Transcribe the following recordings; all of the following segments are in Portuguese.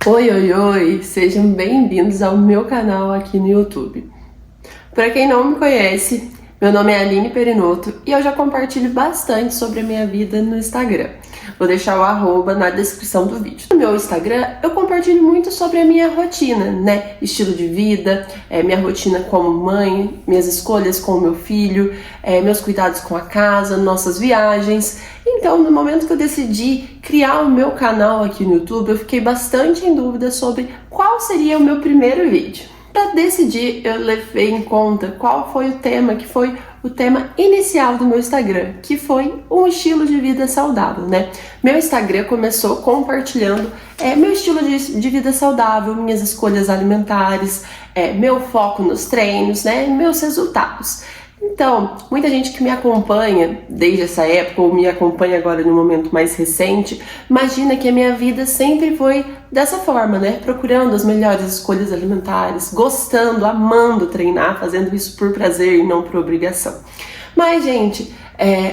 Oi, oi, oi! Sejam bem-vindos ao meu canal aqui no YouTube. Para quem não me conhece, meu nome é Aline Perinoto e eu já compartilho bastante sobre a minha vida no Instagram. Vou deixar o arroba na descrição do vídeo. No meu Instagram, eu compartilho muito sobre a minha rotina, né? Estilo de vida, minha rotina como mãe, minhas escolhas com o meu filho, meus cuidados com a casa, nossas viagens. Então, no momento que eu decidi criar o meu canal aqui no YouTube, eu fiquei bastante em dúvida sobre qual seria o meu primeiro vídeo. Para decidir, eu levei em conta qual foi o tema que foi o tema inicial do meu Instagram, que foi um estilo de vida saudável, né? Meu Instagram começou compartilhando meu estilo de vida saudável, minhas escolhas alimentares, meu foco nos treinos, né? Meus resultados. Então, muita gente que me acompanha desde essa época, ou me acompanha agora no momento mais recente, imagina que a minha vida sempre foi dessa forma, né? Procurando as melhores escolhas alimentares, gostando, amando treinar, fazendo isso por prazer e não por obrigação. Mas, gente,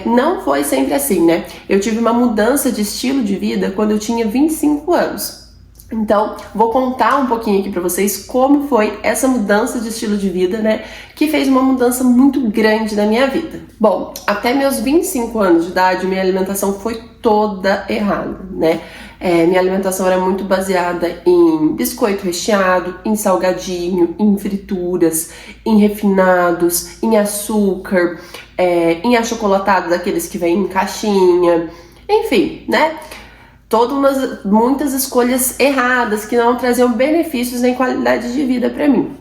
não foi sempre assim, né? Eu tive uma mudança de estilo de vida quando eu tinha 25 anos. Então, vou contar um pouquinho aqui pra vocês como foi essa mudança de estilo de vida, né? Que fez uma mudança muito grande na minha vida. Bom, até meus 25 anos de idade, minha alimentação foi toda errada, né? Minha alimentação era muito baseada em biscoito recheado, em salgadinho, em frituras, em refinados, em açúcar, em achocolatado daqueles que vêm em caixinha, enfim, né? Muitas escolhas erradas que não traziam benefícios nem qualidade de vida para mim.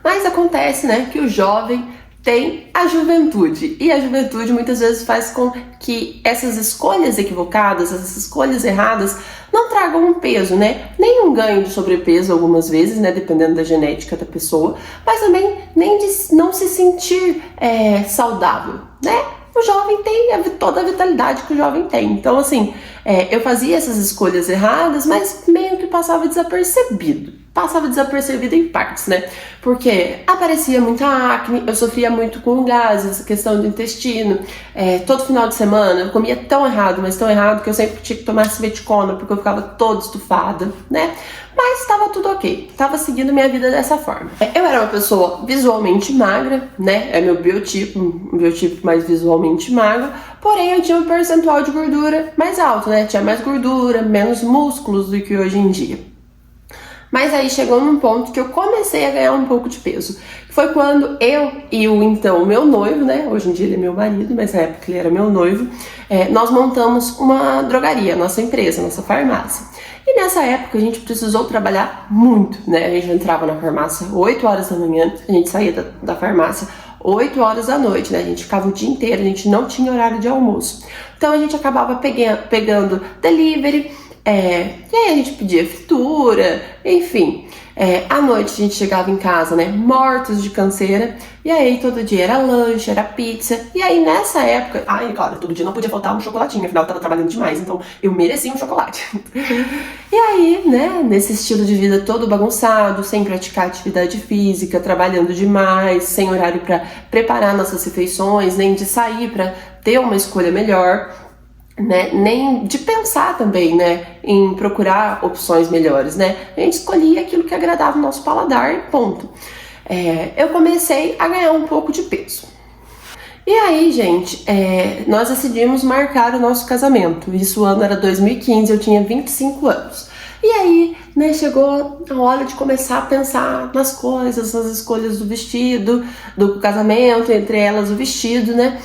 Mas acontece, né, que o jovem tem a juventude, e a juventude muitas vezes faz com que essas escolhas equivocadas, essas escolhas erradas, não tragam um peso, né? Nem um ganho de sobrepeso algumas vezes, né, dependendo da genética da pessoa, mas também nem de não se sentir saudável, né? O jovem tem toda a vitalidade que o jovem tem. Então, assim, eu fazia essas escolhas erradas, mas meio que passava desapercebido. Passava desapercebido em partes, né? Porque aparecia muita acne, eu sofria muito com gases, questão do intestino. Todo final de semana eu comia tão errado, mas tão errado, que eu sempre tinha que tomar Simeticona, porque eu ficava toda estufada, né? Mas estava tudo ok, estava seguindo minha vida dessa forma. Eu era uma pessoa visualmente magra, né? É meu biotipo, um biotipo mais visualmente magro, porém eu tinha um percentual de gordura mais alto, né? Tinha mais gordura, menos músculos do que hoje em dia. Mas aí chegou num ponto que eu comecei a ganhar um pouco de peso. Foi quando eu e o meu noivo, né? Hoje em dia ele é meu marido, mas na época ele era meu noivo. Nós montamos uma drogaria, nossa empresa, nossa farmácia. E nessa época a gente precisou trabalhar muito, né? A gente entrava na farmácia 8 horas da manhã, a gente saía da farmácia 8 horas da noite, né? A gente ficava o dia inteiro, a gente não tinha horário de almoço. Então a gente acabava pegando delivery, e aí a gente pedia fritura, enfim. À noite a gente chegava em casa, né, mortos de canseira, e aí todo dia era lanche, era pizza, e aí nessa época, claro, todo dia não podia faltar um chocolatinho, afinal eu tava trabalhando demais, então eu merecia um chocolate. E aí, né, nesse estilo de vida todo bagunçado, sem praticar atividade física, trabalhando demais, sem horário para preparar nossas refeições, nem de sair para ter uma escolha melhor, né, nem de pensar também, né, em procurar opções melhores, né, a gente escolhia aquilo que agradava o nosso paladar e ponto. Eu comecei a ganhar um pouco de peso. E aí, gente, nós decidimos marcar o nosso casamento. Isso, o ano era 2015, eu tinha 25 anos. E aí, né, chegou a hora de começar a pensar nas coisas, nas escolhas do vestido, do casamento, entre elas o vestido, né.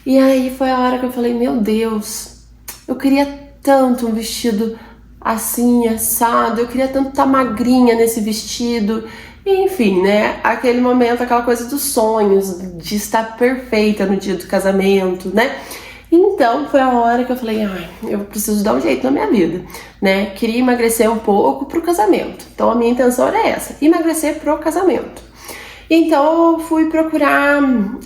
E aí foi a hora que eu falei, meu Deus, eu queria tanto um vestido assim, assado, eu queria tanto estar magrinha nesse vestido, enfim, né, aquele momento, aquela coisa dos sonhos, de estar perfeita no dia do casamento, né. Então foi a hora que eu falei, eu preciso dar um jeito na minha vida, né, queria emagrecer um pouco pro casamento, então a minha intenção era essa, emagrecer pro casamento. Então eu fui procurar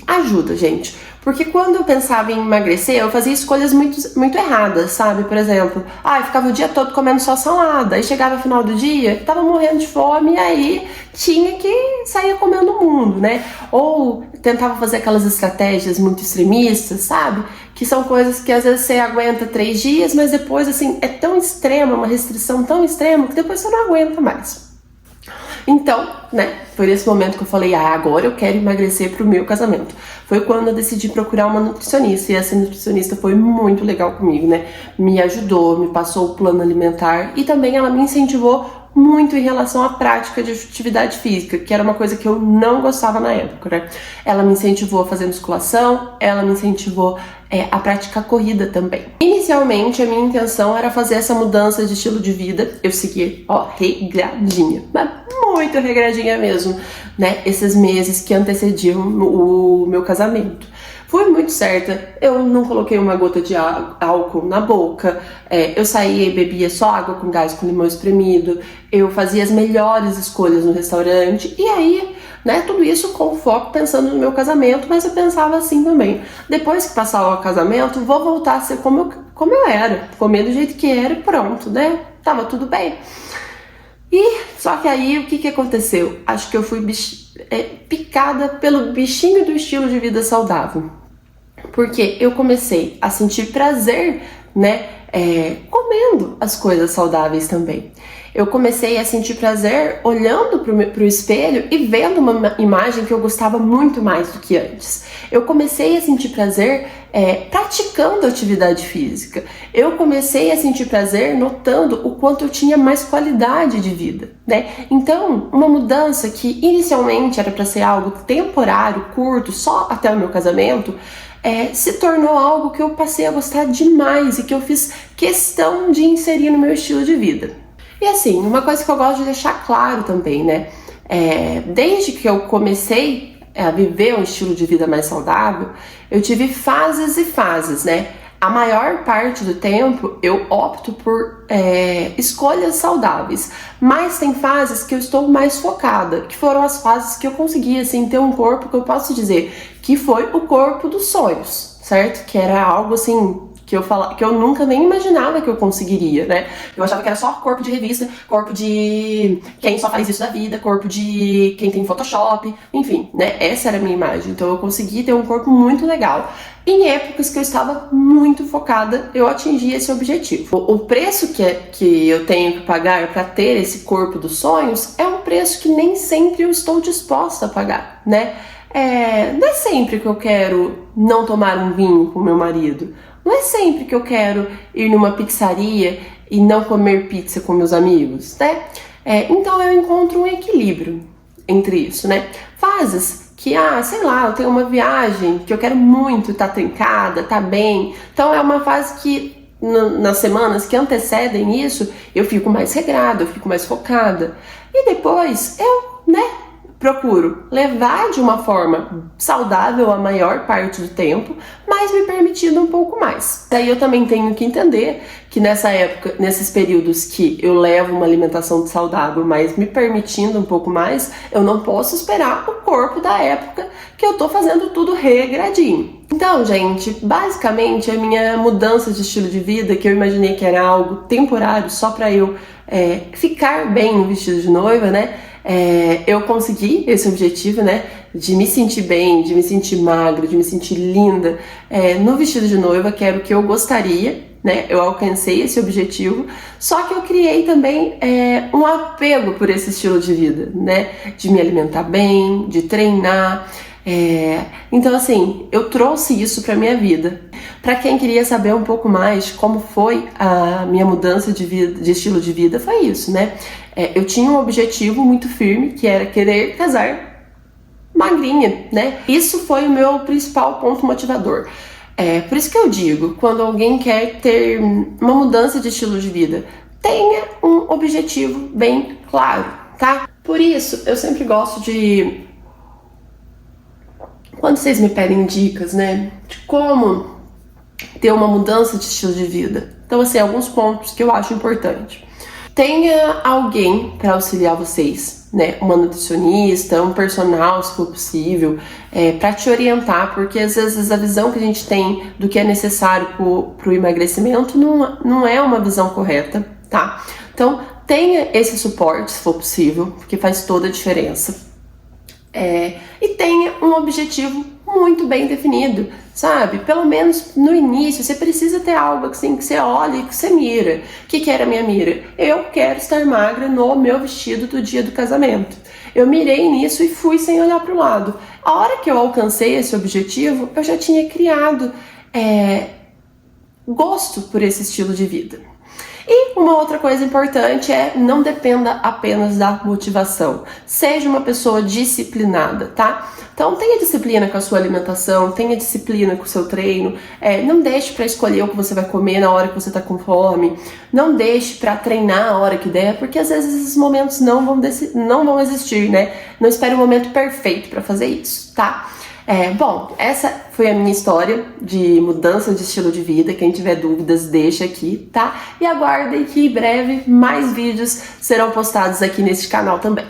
ajuda, gente, Porque quando eu pensava em emagrecer, eu fazia escolhas muito erradas, sabe? Por exemplo, eu ficava o dia todo comendo só salada, aí chegava no final do dia, tava morrendo de fome, e aí tinha que sair comendo o mundo, né? Ou tentava fazer aquelas estratégias muito extremistas, sabe? Que são coisas que às vezes você aguenta 3 dias, mas depois, assim, é tão extrema, uma restrição tão extrema, que depois você não aguenta mais. Então, né, foi nesse momento que eu falei, agora eu quero emagrecer pro meu casamento. Foi quando eu decidi procurar uma nutricionista, e essa nutricionista foi muito legal comigo, né? Me ajudou, me passou o plano alimentar e também ela me incentivou muito em relação à prática de atividade física, que era uma coisa que eu não gostava na época, né? Ela me incentivou a fazer musculação, ela me incentivou a praticar corrida também. Inicialmente, a minha intenção era fazer essa mudança de estilo de vida. Eu segui, regradinha, mas muito regradinha mesmo, né? Esses meses que antecediam o meu casamento. Fui muito certa, eu não coloquei uma gota de álcool na boca, eu saía e bebia só água com gás com limão espremido, eu fazia as melhores escolhas no restaurante, e aí, né, tudo isso com foco pensando no meu casamento, mas eu pensava assim também, depois que passar o casamento, vou voltar a ser como eu era, comer do jeito que era e pronto, né, tava tudo bem. E só que aí o que aconteceu? Acho que eu fui picada pelo bichinho do estilo de vida saudável. Porque eu comecei a sentir prazer, né, comendo as coisas saudáveis também. Eu comecei a sentir prazer olhando pro espelho e vendo uma imagem que eu gostava muito mais do que antes. Eu comecei a sentir prazer praticando atividade física. Eu comecei a sentir prazer notando o quanto eu tinha mais qualidade de vida, né? Então, uma mudança que inicialmente era para ser algo temporário, curto, só até o meu casamento, se tornou algo que eu passei a gostar demais e que eu fiz questão de inserir no meu estilo de vida. E assim, uma coisa que eu gosto de deixar claro também, né? Desde que eu comecei a viver um estilo de vida mais saudável, eu tive fases e fases, né? A maior parte do tempo eu opto por escolhas saudáveis, mas tem fases que eu estou mais focada, que foram as fases que eu consegui assim, ter um corpo que eu posso dizer que foi o corpo dos sonhos, certo? Que era algo assim que eu nunca nem imaginava que eu conseguiria, né? Eu achava que era só corpo de revista, corpo de quem só faz isso da vida, corpo de quem tem Photoshop, enfim, né? Essa era a minha imagem. Então eu consegui ter um corpo muito legal. Em épocas que eu estava muito focada, eu atingi esse objetivo. O preço que eu tenho que pagar para ter esse corpo dos sonhos é um preço que nem sempre eu estou disposta a pagar, né? Não é sempre que eu quero não tomar um vinho com meu marido. Não é sempre que eu quero ir numa pizzaria e não comer pizza com meus amigos, né? Então eu encontro um equilíbrio entre isso, né? Fases que, sei lá, eu tenho uma viagem que eu quero muito, tá trincada, tá bem. Então é uma fase que nas semanas que antecedem isso, eu fico mais regrada, eu fico mais focada. E depois eu, procuro levar de uma forma saudável a maior parte do tempo, mas me permitindo um pouco mais. Daí eu também tenho que entender que nessa época, nesses períodos que eu levo uma alimentação saudável, mas me permitindo um pouco mais, eu não posso esperar o corpo da época que eu tô fazendo tudo regradinho. Então, gente, basicamente a minha mudança de estilo de vida, que eu imaginei que era algo temporário só para eu ficar bem no vestido de noiva, né? Eu consegui esse objetivo, né, de me sentir bem, de me sentir magra, de me sentir linda no vestido de noiva, que era o que eu gostaria, né, eu alcancei esse objetivo, só que eu criei também um apego por esse estilo de vida, né, de me alimentar bem, de treinar, então assim, eu trouxe isso pra minha vida. Para quem queria saber um pouco mais como foi a minha mudança de estilo de vida, foi isso, né? Eu tinha um objetivo muito firme, que era querer casar magrinha, né? Isso foi o meu principal ponto motivador. Por isso que eu digo, quando alguém quer ter uma mudança de estilo de vida, tenha um objetivo bem claro, tá? Por isso, eu sempre gosto de... Quando vocês me pedem dicas, né, de como ter uma mudança de estilo de vida. Então, assim, alguns pontos que eu acho importante. Tenha alguém para auxiliar vocês, né? Uma nutricionista, um personal, se for possível, para te orientar, porque às vezes a visão que a gente tem do que é necessário para o emagrecimento não é uma visão correta, tá? Então, tenha esse suporte, se for possível, porque faz toda a diferença. E tenha um objetivo muito bem definido, sabe? Pelo menos no início, você precisa ter algo assim que você olha e que você mira. O que era a minha mira? Eu quero estar magra no meu vestido do dia do casamento. Eu mirei nisso e fui sem olhar para o lado. A hora que eu alcancei esse objetivo, eu já tinha criado gosto por esse estilo de vida. E uma outra coisa importante é não dependa apenas da motivação. Seja uma pessoa disciplinada, tá? Então tenha disciplina com a sua alimentação, tenha disciplina com o seu treino. Não deixe para escolher o que você vai comer na hora que você tá com fome. Não deixe para treinar a hora que der, porque às vezes esses momentos não vão existir, né? Não espere o momento perfeito para fazer isso, tá? Bom, essa foi a minha história de mudança de estilo de vida. Quem tiver dúvidas, deixa aqui, tá? E aguardem que em breve mais vídeos serão postados aqui nesse canal também.